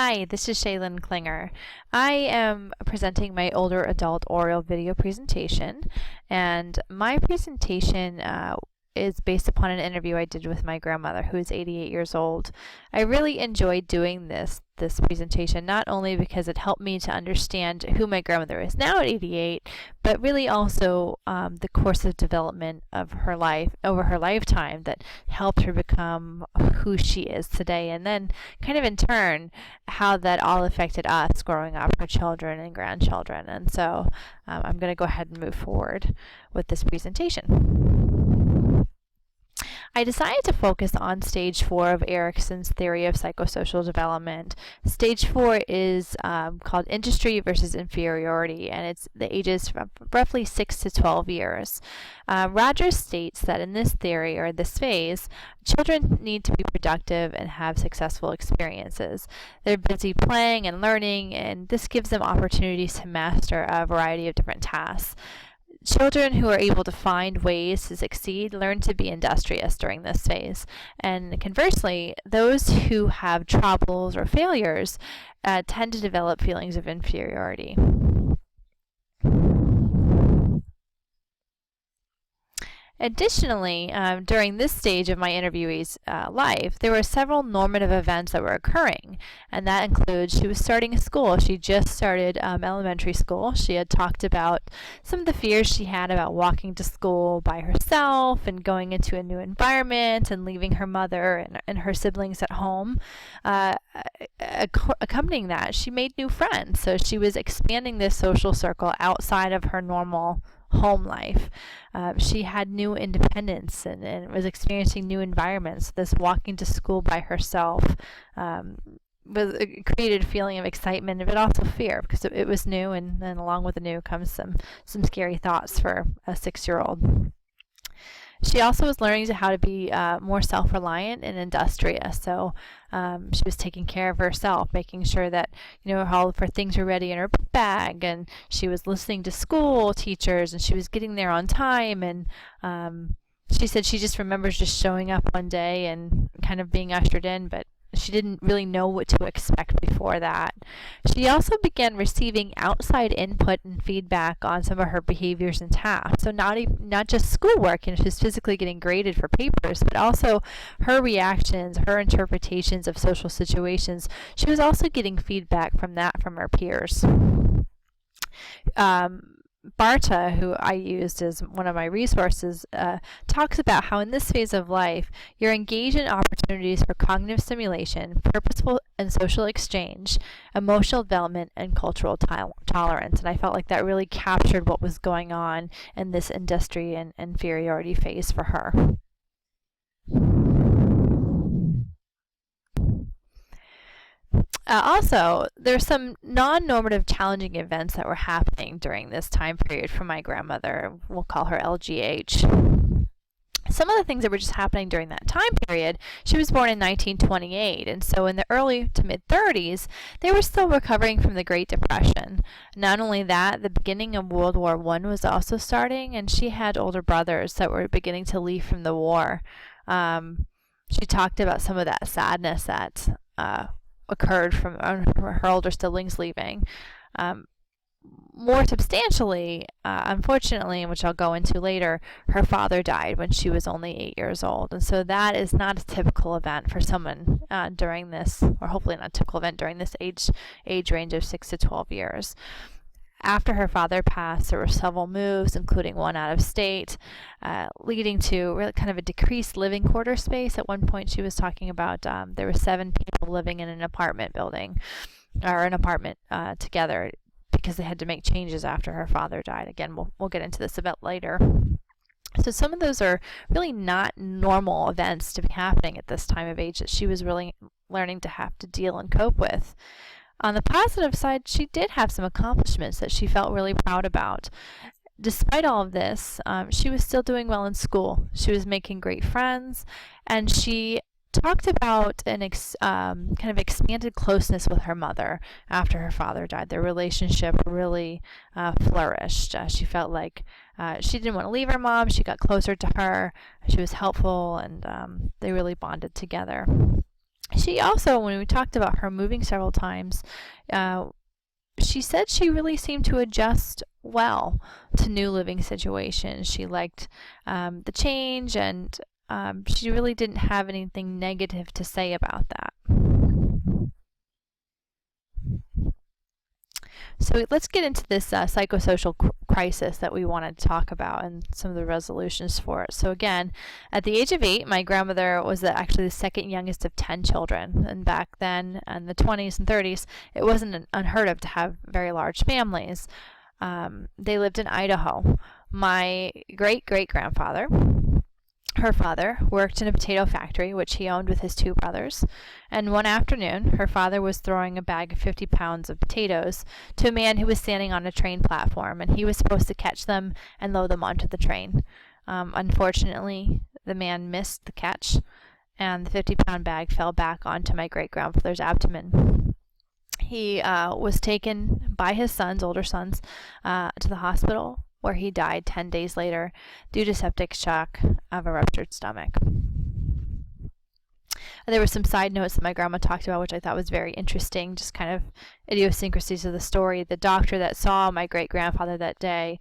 Hi, this is Shaylin Klinger. I am presenting my older adult oral video presentation, and my presentation is based upon an interview I did with my grandmother, who is 88 years old. I really enjoyed doing this presentation, not only because it helped me to understand who my grandmother is now at 88, but really also the course of development of her life over her lifetime that helped her become who she is today, and then kind of in turn how that all affected us growing up, her children and grandchildren. And so I'm going to go ahead and move forward with this presentation. I decided to focus on stage 4 of Erikson's theory of psychosocial development. Stage 4 is called industry versus inferiority, and it's the ages from roughly 6 to 12 years. Rogers states that in this theory, or this phase, children need to be productive and have successful experiences. They're busy playing and learning, and this gives them opportunities to master a variety of different tasks. Children who are able to find ways to succeed learn to be industrious during this phase. And conversely, those who have troubles or failures tend to develop feelings of inferiority. Additionally, during this stage of my interviewee's life, there were several normative events that were occurring, and that includes she was starting a school. She just started elementary school. She had talked about some of the fears she had about walking to school by herself and going into a new environment and leaving her mother and her siblings at home. Accompanying that, she made new friends, so she was expanding this social circle outside of her normal home life. She had new independence and was experiencing new environments. This walking to school by herself created a feeling of excitement, but also fear, because it was new, and then along with the new comes some scary thoughts for a 6-year-old. She also was learning how to be more self-reliant and industrious. So she was taking care of herself, making sure that all of her things were ready in her bag, and she was listening to school teachers, and she was getting there on time. And she said she just remembers just showing up one day and kind of being ushered in, but she didn't really know what to expect before that. She also began receiving outside input and feedback on some of her behaviors and tasks. So not just schoolwork, she's physically getting graded for papers, but also her reactions, her interpretations of social situations. She was also getting feedback from her peers. Barta, who I used as one of my resources, talks about how in this phase of life, you're engaged in opportunities for cognitive stimulation, purposeful and social exchange, emotional development, and cultural tolerance. And I felt like that really captured what was going on in this industry and inferiority phase for her. Also, there's some non-normative challenging events that were happening during this time period for my grandmother. We'll call her LGH. Some of the things that were just happening during that time period, she was born in 1928, and so in the early to mid-30s, they were still recovering from the Great Depression. Not only that, the beginning of World War I was also starting, and she had older brothers that were beginning to leave from the war. She talked about some of that sadness that occurred from her older siblings leaving. More substantially, unfortunately, which I'll go into later, her father died when she was only 8 years old. And so that is not a typical event for someone during this, or hopefully not a typical event during this age range of 6 to 12 years. After her father passed, there were several moves, including one out of state, leading to really kind of a decreased living quarter space. At one point, she was talking about there were 7 people living in an apartment building, or an apartment together, because they had to make changes after her father died. Again, we'll get into this a bit later. So some of those are really not normal events to be happening at this time of age that she was really learning to have to deal and cope with. On the positive side, she did have some accomplishments that she felt really proud about. Despite all of this, she was still doing well in school. She was making great friends, and she talked about an kind of expanded closeness with her mother after her father died. Their relationship really flourished. She felt like she didn't want to leave her mom. She got closer to her. She was helpful, and they really bonded together. She also, when we talked about her moving several times, she said she really seemed to adjust well to new living situations. She liked the change, and she really didn't have anything negative to say about that. So let's get into this psychosocial crisis that we wanted to talk about and some of the resolutions for it. So again, at the age of 8, my grandmother was actually the second youngest of 10 children. And back then, in the 20s and 30s, it wasn't unheard of to have very large families. They lived in Idaho. My great-great-grandfather, her father, worked in a potato factory, which he owned with his 2 brothers, and one afternoon her father was throwing a bag of 50 pounds of potatoes to a man who was standing on a train platform, and he was supposed to catch them and load them onto the train. Unfortunately, the man missed the catch, and the 50-pound bag fell back onto my great-grandfather's abdomen. He was taken by his sons, older sons, to the hospital, where he died 10 days later due to septic shock of a ruptured stomach. There were some side notes that my grandma talked about, which I thought was very interesting, just kind of idiosyncrasies of the story. The doctor that saw my great-grandfather that day,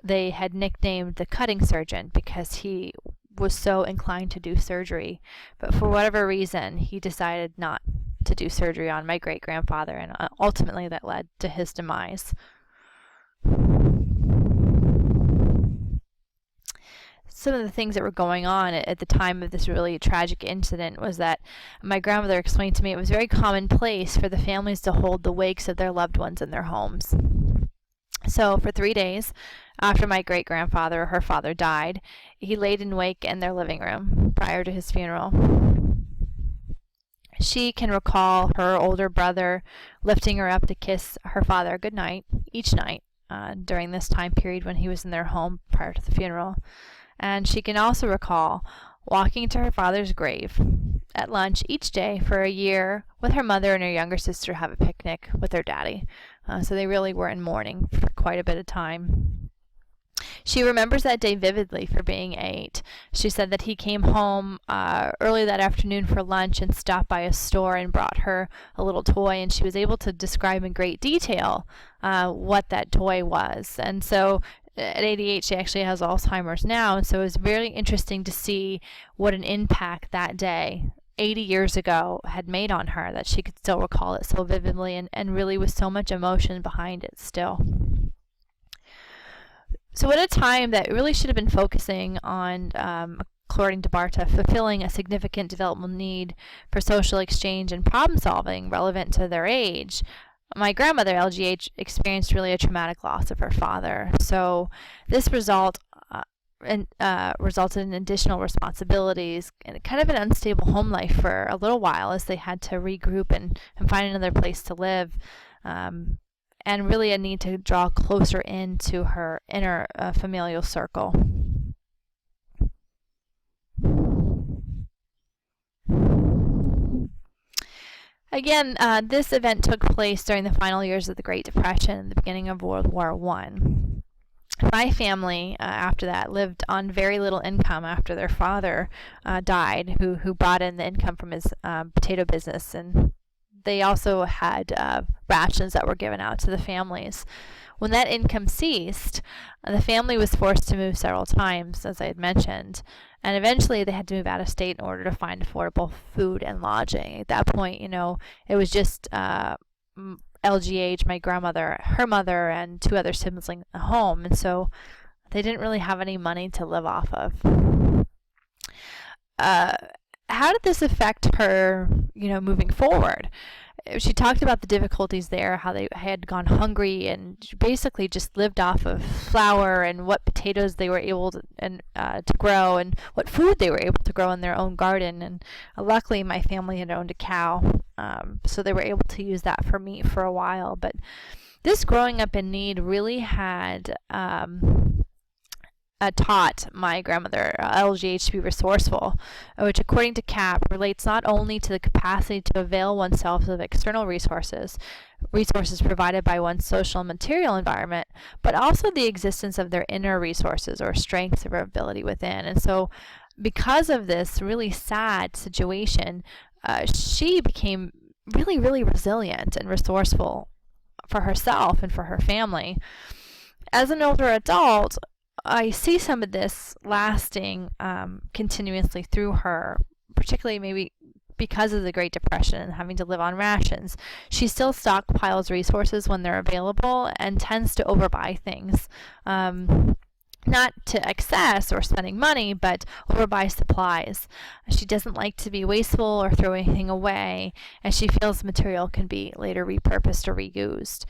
they had nicknamed the cutting surgeon because he was so inclined to do surgery. But for whatever reason, he decided not to do surgery on my great-grandfather, and ultimately that led to his demise. Some of the things that were going on at the time of this really tragic incident was that my grandmother explained to me it was very commonplace for the families to hold the wakes of their loved ones in their homes. So for 3 days after my great-grandfather, her father, died, he laid in wake in their living room prior to his funeral. She can recall her older brother lifting her up to kiss her father goodnight each night during this time period when he was in their home prior to the funeral. And she can also recall walking to her father's grave at lunch each day for a year with her mother and her younger sister to have a picnic with their daddy. So they really were in mourning for quite a bit of time. She remembers that day vividly for being 8. She said that he came home early that afternoon for lunch and stopped by a store and brought her a little toy, and she was able to describe in great detail what that toy was. And so at 88, she actually has Alzheimer's now, and so it was very interesting to see what an impact that day, 80 years ago, had made on her, that she could still recall it so vividly and really with so much emotion behind it still. So at a time that really should have been focusing on, according to Barta, fulfilling a significant developmental need for social exchange and problem solving relevant to their age, my grandmother, LGH, experienced really a traumatic loss of her father. So this resulted in additional responsibilities and kind of an unstable home life for a little while as they had to regroup and find another place to live, and really a need to draw closer into her inner familial circle. Again, this event took place during the final years of the Great Depression and the beginning of World War I. My family, after that, lived on very little income after their father died, who brought in the income from his potato business, and they also had rations that were given out to the families. When that income ceased, the family was forced to move several times, as I had mentioned, and eventually they had to move out of state in order to find affordable food and lodging. At that point, it was just LGH, my grandmother, her mother, and 2 other siblings at home, and so they didn't really have any money to live off of. How did this affect her, moving forward? She talked about the difficulties there, how they had gone hungry and basically just lived off of flour and what potatoes they were able to grow and what food they were able to grow in their own garden. And luckily my family had owned a cow, so they were able to use that for meat for a while. But this growing up in need really had taught my grandmother, LGH, to be resourceful, which according to CAP relates not only to the capacity to avail oneself of external resources provided by one's social and material environment, but also the existence of their inner resources or strengths or ability within. And so because of this really sad situation, she became really, really resilient and resourceful for herself and for her family. As an older adult, I see some of this lasting continuously through her, particularly maybe because of the Great Depression and having to live on rations. She still stockpiles resources when they're available and tends to overbuy things. Not to excess or spending money, but overbuy supplies. She doesn't like to be wasteful or throw anything away, and she feels material can be later repurposed or reused.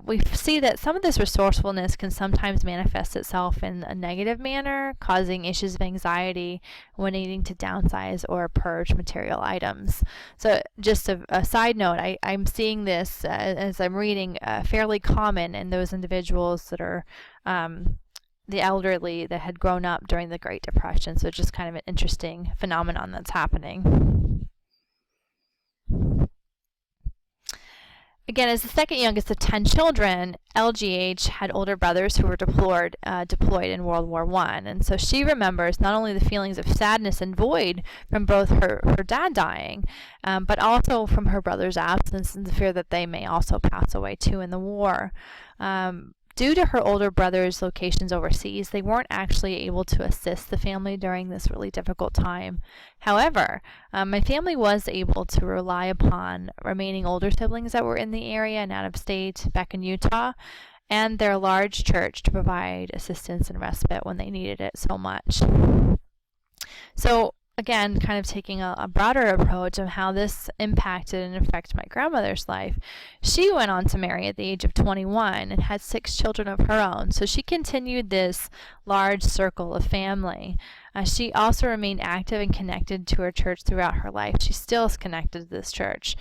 We see that some of this resourcefulness can sometimes manifest itself in a negative manner, causing issues of anxiety when needing to downsize or purge material items. So just a side note, I'm seeing this as I'm reading fairly common in those individuals that are the elderly that had grown up during the Great Depression. So just kind of an interesting phenomenon that's happening. Again, as the second youngest of 10 children, LGH had older brothers who were deployed in World War I. And so she remembers not only the feelings of sadness and void from both her dad dying, but also from her brother's absence and the fear that they may also pass away too in the war. Due to her older brother's locations overseas, they weren't actually able to assist the family during this really difficult time. However, my family was able to rely upon remaining older siblings that were in the area and out of state back in Utah, and their large church to provide assistance and respite when they needed it so much. So again, kind of taking a broader approach of how this impacted and affected my grandmother's life. She went on to marry at the age of 21 and had 6 children of her own. So she continued this large circle of family. She also remained active and connected to her church throughout her life. She still is connected to this church.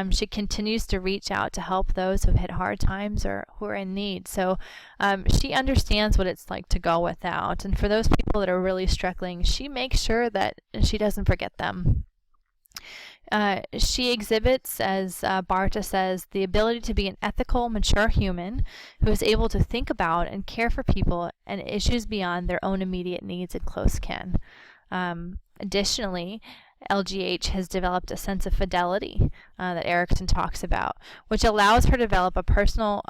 She continues to reach out to help those who've hit hard times or who are in need. So she understands what it's like to go without. And for those people that are really struggling, she makes sure that she doesn't forget them. She exhibits, as Barta says, the ability to be an ethical, mature human who is able to think about and care for people and issues beyond their own immediate needs and close kin. Additionally, LGH has developed a sense of fidelity that Erickson talks about, which allows her to develop a personal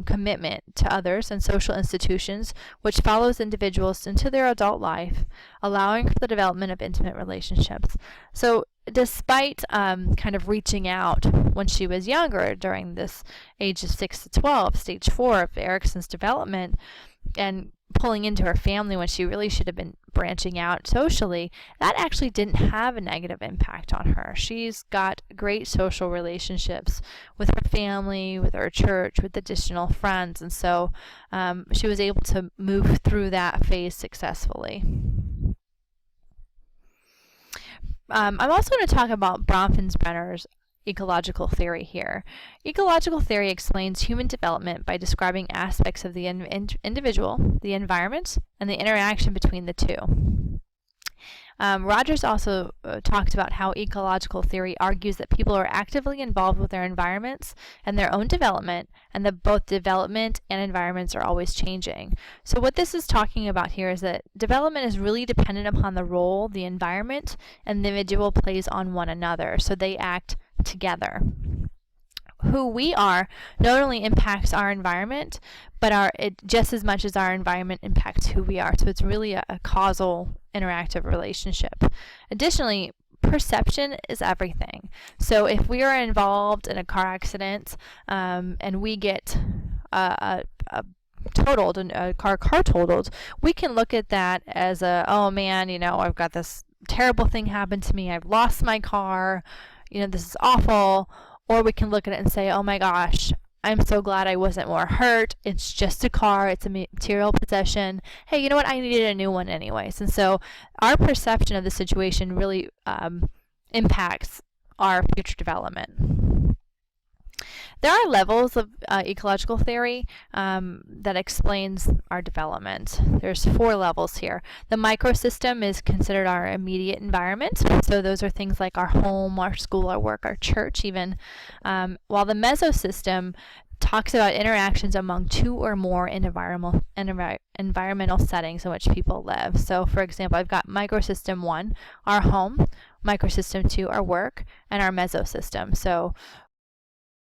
commitment to others and social institutions, which follows individuals into their adult life, allowing for the development of intimate relationships. So despite kind of reaching out when she was younger during this age of 6 to 12, stage 4 of Erickson's development, and pulling into her family when she really should have been branching out socially, that actually didn't have a negative impact on her. She's got great social relationships with her family, with her church, with additional friends, and so she was able to move through that phase successfully. I'm also going to talk about Bronfenbrenner's ecological theory here. Ecological theory explains human development by describing aspects of the individual, the environment, and the interaction between the two. Rogers also talked about how ecological theory argues that people are actively involved with their environments and their own development, and that both development and environments are always changing. So what this is talking about here is that development is really dependent upon the role the environment and the individual plays on one another, so they act together. Who we are not only impacts our environment, but just as much as our environment impacts who we are. So it's really a causal, interactive relationship. Additionally, perception is everything. So if we are involved in a car accident and we get totaled, a car totaled, we can look at that as oh man, I've got this terrible thing happen to me. I've lost my car. This is awful. Or we can look at it and say, oh my gosh, I'm so glad I wasn't more hurt. It's just a car. It's a material possession. Hey, you know what? I needed a new one anyways. And so our perception of the situation really impacts our future development. There are levels of ecological theory that explains our development. There's 4 levels here. The microsystem is considered our immediate environment. So those are things like our home, our school, our work, our church even. While the mesosystem talks about interactions among 2 or more environmental settings in which people live. So for example, I've got microsystem 1, our home, microsystem to our work and our mesosystem. So